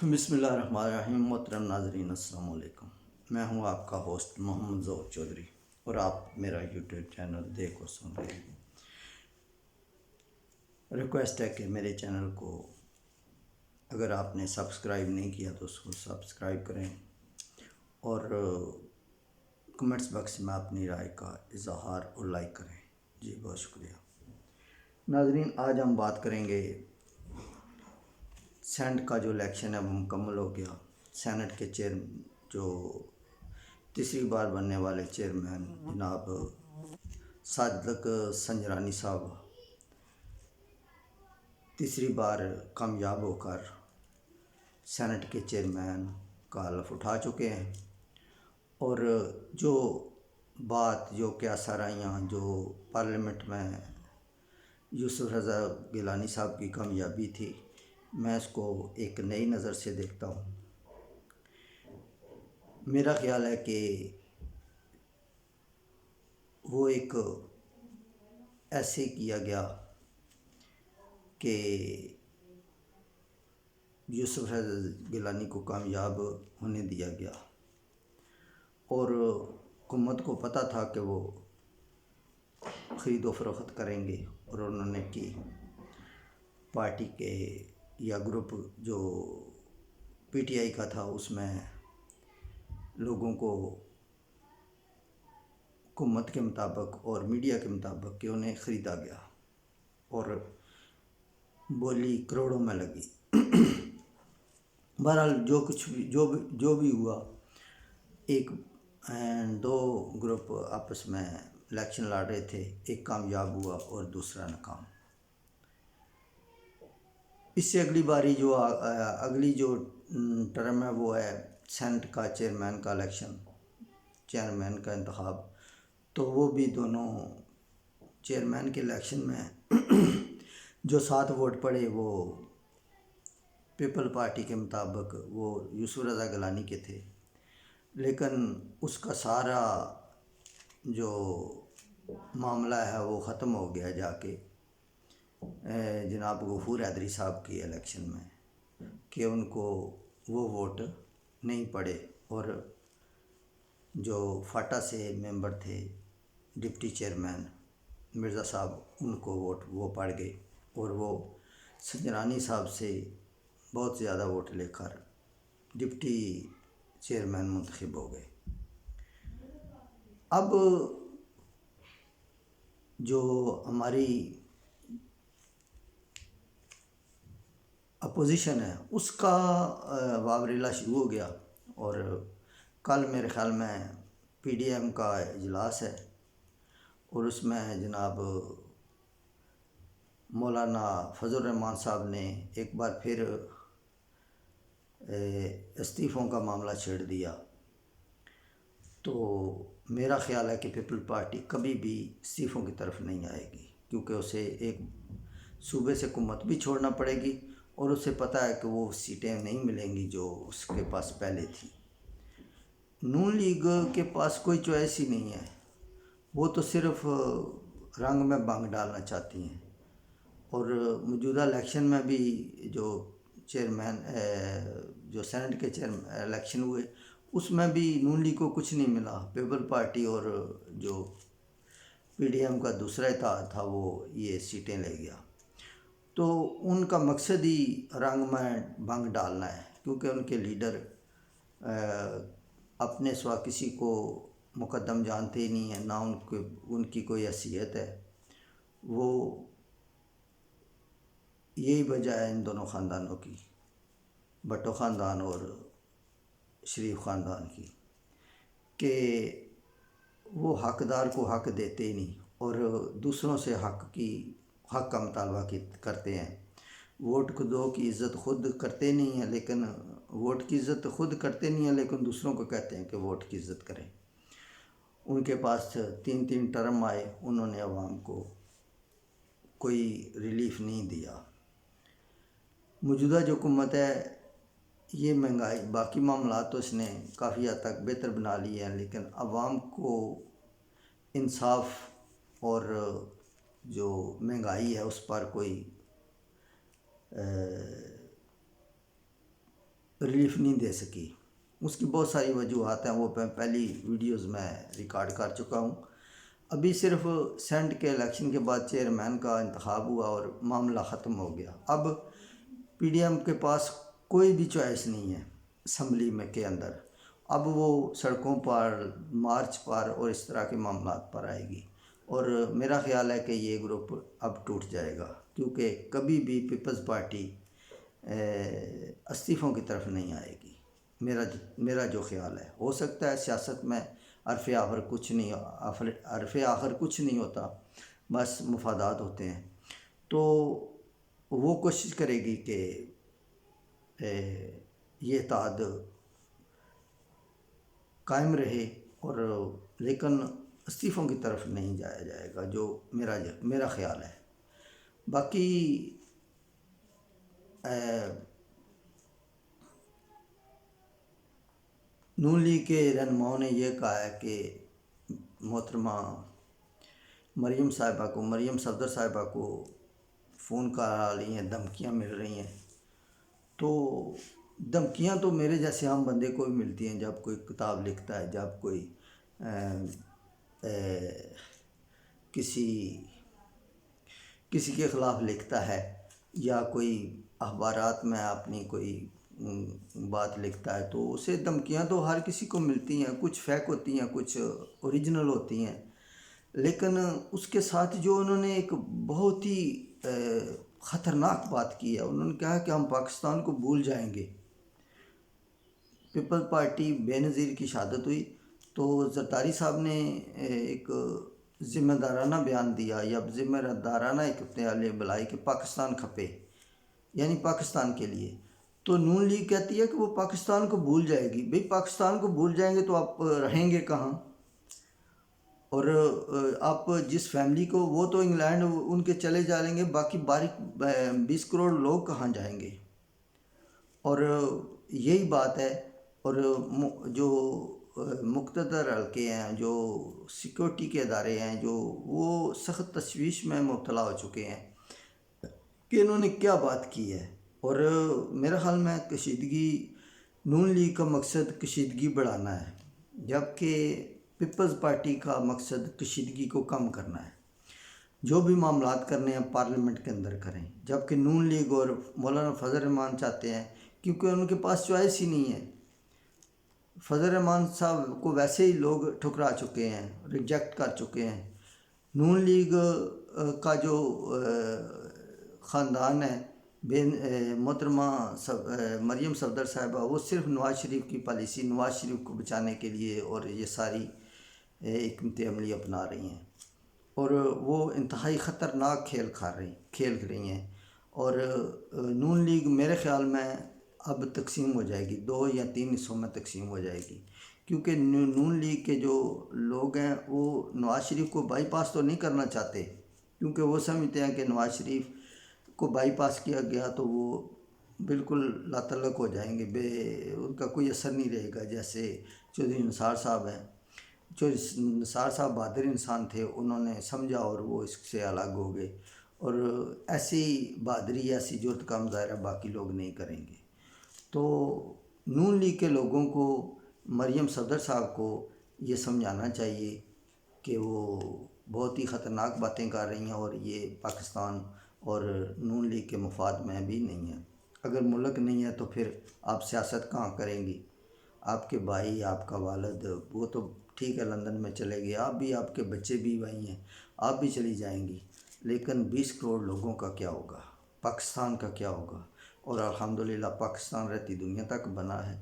بسم اللہ الرحمن الرحیم۔ محترم ناظرین السلام علیکم، میں ہوں آپ کا ہوسٹ محمد ظہور چودھری اور آپ میرا یوٹیوب چینل دیکھ اور سن رہے ہیں۔ ریکویسٹ ہے کہ میرے چینل کو اگر آپ نے سبسکرائب نہیں کیا تو اس کو سبسکرائب کریں اور کمنٹس باکس میں اپنی رائے کا اظہار اور لائک کریں۔ جی بہت شکریہ ناظرین۔ آج ہم بات کریں گے سینٹ کا جو الیکشن ہے وہ مکمل ہو گیا۔ سینٹ کے جو تیسری بار بننے والے چیئرمین جناب صادق سنجرانی صاحب تیسری بار کامیاب ہو کر سینٹ کے چیئرمین کا حلف اٹھا چکے ہیں، اور جو کیا سرائیاں جو پارلیمنٹ میں یوسف رضا گیلانی صاحب کی کامیابی تھی، میں اس کو ایک نئی نظر سے دیکھتا ہوں۔ میرا خیال ہے کہ وہ ایک ایسے کیا گیا کہ یوسف رضا گیلانی کو کامیاب ہونے دیا گیا، اور حکومت کو پتہ تھا کہ وہ خرید و فروخت کریں گے، اور انہوں نے کی۔ پارٹی کے یا گروپ جو پی ٹی آئی کا تھا، اس میں لوگوں کو حکومت کے مطابق اور میڈیا کے مطابق کہ انہیں خریدا گیا، اور بولی کروڑوں میں لگی۔ بہرحال جو بھی ہوا، دو گروپ آپس میں الیکشن لڑ رہے تھے، ایک کامیاب ہوا اور دوسرا ناکام۔ اس سے اگلی جو ٹرم ہے وہ ہے سینٹ کا چیئرمین کا الیکشن، چیئرمین کا انتخاب۔ تو وہ بھی دونوں چیئرمین کے الیکشن میں جو 7 ووٹ پڑے وہ پیپل پارٹی کے مطابق وہ یوسف رضا گیلانی کے تھے، لیکن اس کا سارا جو معاملہ ہے وہ ختم ہو گیا جا کے جناب غفور حیدری صاحب کی الیکشن میں، کہ ان کو وہ ووٹ نہیں پڑے، اور جو فاٹا سے ممبر تھے ڈپٹی چیئرمین مرزا صاحب، ان کو ووٹ وہ پڑ گئے، اور وہ سنجرانی صاحب سے بہت زیادہ ووٹ لے کر ڈپٹی چیئرمین منتخب ہو گئے۔ اب جو ہماری اپوزیشن ہے اس کا واوریلا شروع ہو گیا، اور کل میرے خیال میں پی ڈی ایم کا اجلاس ہے، اور اس میں جناب مولانا فضل الرحمان صاحب نے ایک بار پھر استعفوں کا معاملہ چھیڑ دیا۔ تو میرا خیال ہے کہ پیپل پارٹی کبھی بھی استعفوں کی طرف نہیں آئے گی، کیونکہ اسے ایک صوبے سے حکومت بھی چھوڑنا پڑے گی، اور اسے پتہ ہے کہ وہ سیٹیں نہیں ملیں گی جو اس کے پاس پہلے تھی۔ نون لیگ کے پاس کوئی چوائس ہی نہیں ہے، وہ تو صرف رنگ میں بنگ ڈالنا چاہتی ہیں، اور موجودہ الیکشن میں بھی جو سینٹ کے الیکشن ہوئے، اس میں بھی نون لیگ کو کچھ نہیں ملا۔ پیپل پارٹی اور جو پی ڈی ایم کا دوسرا اتحاد تھا وہ یہ سیٹیں لے گیا۔ تو ان کا مقصد ہی رنگ میں بنگ ڈالنا ہے، کیونکہ ان کے لیڈر اپنے سوا کسی کو مقدم جانتے ہی نہیں ہیں، نہ ان کی کوئی حیثیت ہے۔ وہ یہی وجہ ہے ان دونوں خاندانوں کی، بھٹو خاندان اور شریف خاندان کی، کہ وہ حقدار کو حق دیتے ہی نہیں، اور دوسروں سے حق کا مطالبہ کرتے ہیں۔ ووٹ دو کی عزت خود کرتے نہیں ہیں، لیکن دوسروں کو کہتے ہیں کہ ووٹ کی عزت کریں۔ ان کے پاس 3 ٹرم آئے، انہوں نے عوام کو کوئی ریلیف نہیں دیا۔ موجودہ جو حکومت ہے، یہ مہنگائی باقی معاملات تو اس نے کافی حد تک بہتر بنا لی ہیں، لیکن عوام کو انصاف اور جو مہنگائی ہے اس پر کوئی ریلیف نہیں دے سکی۔ اس کی بہت ساری وجوہات ہیں، وہ پہلی ویڈیوز میں ریکارڈ کر چکا ہوں۔ ابھی صرف سینٹ کے الیکشن کے بعد چیئرمین کا انتخاب ہوا اور معاملہ ختم ہو گیا۔ اب پی ڈی ایم کے پاس کوئی بھی چوائس نہیں ہے اسمبلی میں کے اندر، اب وہ سڑکوں پر، مارچ پر اور اس طرح کے معاملات پر آئے گی، اور میرا خیال ہے کہ یہ گروپ اب ٹوٹ جائے گا، کیونکہ کبھی بھی پیپلز پارٹی استعفوں کی طرف نہیں آئے گی۔ میرا جو خیال ہے، ہو سکتا ہے سیاست میں حرف آخر کچھ نہیں ہوتا، بس مفادات ہوتے ہیں، تو وہ کوشش کرے گی کہ یہ اتحاد قائم رہے، اور لیکن استعفوں کی طرف نہیں جایا جائے گا، جو میرا خیال ہے۔ باقی نون لیگ کے رہنماؤں نے یہ کہا ہے کہ محترمہ مریم صفدر صاحبہ کو فون کرا رہی ہیں، دھمکیاں مل رہی ہیں، تو دھمکیاں تو میرے جیسے عام بندے کو بھی ملتی ہیں جب کوئی کتاب لکھتا ہے، جب کوئی کسی کے خلاف لکھتا ہے، یا کوئی اخبارات میں اپنی کوئی بات لکھتا ہے، تو اسے دھمکیاں تو ہر کسی کو ملتی ہیں، کچھ فیک ہوتی ہیں، کچھ اوریجنل ہوتی ہیں، لیکن اس کے ساتھ جو انہوں نے ایک بہت ہی خطرناک بات کی ہے، انہوں نے کہا کہ ہم پاکستان کو بھول جائیں گے۔ پیپل پارٹی بے نظیر کی شہادت ہوئی تو زرداری صاحب نے ایک ذمہ دارانہ بیان دیا، یا ذمہ دارانہ ایک اپنے بلائی کہ پاکستان کھپے، یعنی پاکستان کے لیے۔ تو نون لیگ کہتی ہے کہ وہ پاکستان کو بھول جائے گی۔ بھئی پاکستان کو بھول جائیں گے تو آپ رہیں گے کہاں؟ اور آپ جس فیملی کو، وہ تو انگلینڈ ان کے چلے جائیں گے، باقی 20 کروڑ لوگ کہاں جائیں گے؟ اور یہی بات ہے، اور جو مقتدر حلقے ہیں، جو سیکورٹی کے ادارے ہیں، جو وہ سخت تشویش میں مبتلا ہو چکے ہیں کہ انہوں نے کیا بات کی ہے۔ اور میرا خیال میں نون لیگ کا مقصد کشیدگی بڑھانا ہے، جبکہ پیپلز پارٹی کا مقصد کشیدگی کو کم کرنا ہے۔ جو بھی معاملات کرنے ہیں پارلیمنٹ کے اندر کریں، جبکہ نون لیگ اور مولانا فضل الرحمان چاہتے ہیں، کیونکہ ان کے پاس چوائس ہی نہیں ہے۔ فضل الرحمان صاحب کو ویسے ہی لوگ ٹھکرا چکے ہیں، ریجیکٹ کر چکے ہیں۔ نون لیگ کا جو خاندان ہے، محترمہ مریم صفدر صاحبہ، وہ صرف نواز شریف کی پالیسی، نواز شریف کو بچانے کے لیے اور یہ ساری حکمت عملی اپنا رہی ہیں، اور وہ انتہائی خطرناک کھیل رہی ہیں۔ اور نون لیگ میرے خیال میں اب تقسیم ہو جائے گی، 2 یا 3 حصوں میں تقسیم ہو جائے گی، کیونکہ نون لیگ کے جو لوگ ہیں وہ نواز شریف کو بائی پاس تو نہیں کرنا چاہتے، کیونکہ وہ سمجھتے ہیں کہ نواز شریف کو بائی پاس کیا گیا تو وہ بالکل لا تعلق ہو جائیں گے، ان کا کوئی اثر نہیں رہے گا۔ جیسے چودھری نثار صاحب ہیں، چودھری نثار صاحب بہادر انسان تھے، انہوں نے سمجھا اور وہ اس سے الگ ہو گئے، اور ایسی بہادری، ایسی جرأت کا مظاہرہ باقی لوگ نہیں کریں گے۔ تو نون لیگ کے لوگوں کو، مریم صفدر صاحب کو یہ سمجھانا چاہیے کہ وہ بہت ہی خطرناک باتیں کر رہی ہیں، اور یہ پاکستان اور نون لیگ کے مفاد میں بھی نہیں ہے۔ اگر ملک نہیں ہے تو پھر آپ سیاست کہاں کریں گی؟ آپ کے بھائی، آپ کا والد، وہ تو ٹھیک ہے لندن میں چلے گئے، آپ بھی، آپ کے بچے بھی وہیں ہیں، آپ بھی چلی جائیں گی، لیکن 20 کروڑ لوگوں کا کیا ہوگا؟ پاکستان کا کیا ہوگا؟ اور الحمدللہ پاکستان رہتی دنیا تک بنا ہے۔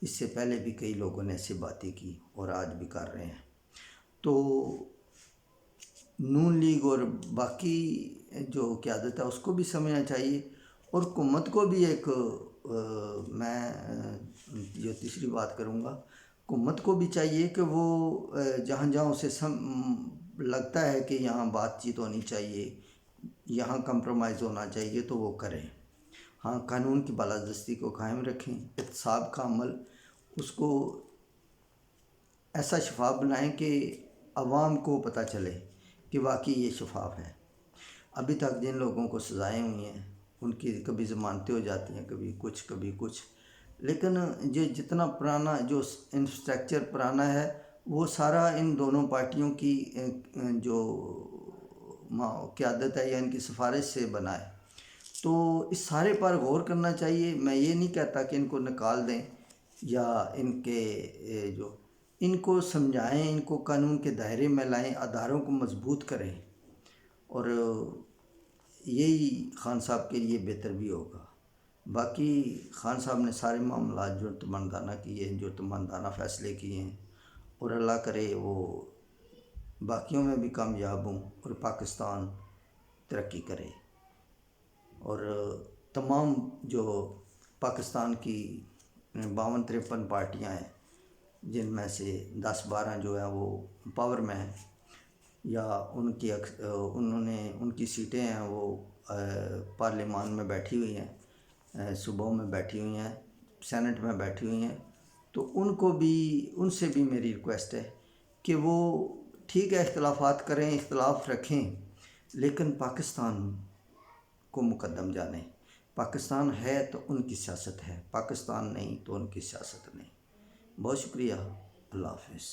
اس سے پہلے بھی کئی لوگوں نے ایسی باتیں کی اور آج بھی کر رہے ہیں۔ تو نون لیگ اور باقی جو قیادت ہے اس کو بھی سمجھنا چاہیے، اور حکومت کو بھی میں جو تیسری بات کروں گا، حکومت کو بھی چاہیے کہ وہ جہاں جہاں اسے لگتا ہے کہ یہاں بات چیت ہونی چاہیے، یہاں کمپرومائز ہونا چاہیے، تو وہ کریں۔ ہاں، قانون کی بالادستی کو قائم رکھیں، احتساب کا عمل اس کو ایسا شفاف بنائیں کہ عوام کو پتہ چلے کہ واقعی یہ شفاف ہے۔ ابھی تک جن لوگوں کو سزائیں ہوئی ہیں ان کی کبھی ضمانتیں ہو جاتی ہیں، کبھی کچھ، لیکن یہ جتنا پرانا جو انفراسٹرکچر پرانا ہے وہ سارا ان دونوں پارٹیوں کی جو قیادت ہے یا ان کی سفارش سے بنا ہے، تو اس سارے پر غور کرنا چاہیے۔ میں یہ نہیں کہتا کہ ان کو نکال دیں یا ان کے ان کو سمجھائیں، ان کو قانون کے دائرے میں لائیں، اداروں کو مضبوط کریں، اور یہی خان صاحب کے لیے بہتر بھی ہوگا۔ باقی خان صاحب نے سارے معاملات جرأتمندانہ کیے ہیں، جرأتمندانہ فیصلے کیے ہیں، اور اللہ کرے وہ باقیوں میں بھی کامیاب ہوں اور پاکستان ترقی کرے، اور تمام جو پاکستان کی 52-53 پارٹیاں ہیں جن میں سے 10-12 جو ہیں وہ پاور میں ہیں یا ان کی سیٹیں ہیں وہ پارلیمان میں بیٹھی ہوئی ہیں، صوبوں میں بیٹھی ہوئی ہیں، سینٹ میں بیٹھی ہوئی ہیں، تو ان سے بھی میری ریکویسٹ ہے کہ وہ ٹھیک ہے اختلافات کریں، اختلاف رکھیں، لیکن پاکستان کو مقدم جانیں۔ پاکستان ہے تو ان کی سیاست ہے، پاکستان نہیں تو ان کی سیاست نہیں۔ بہت شکریہ، اللہ حافظ۔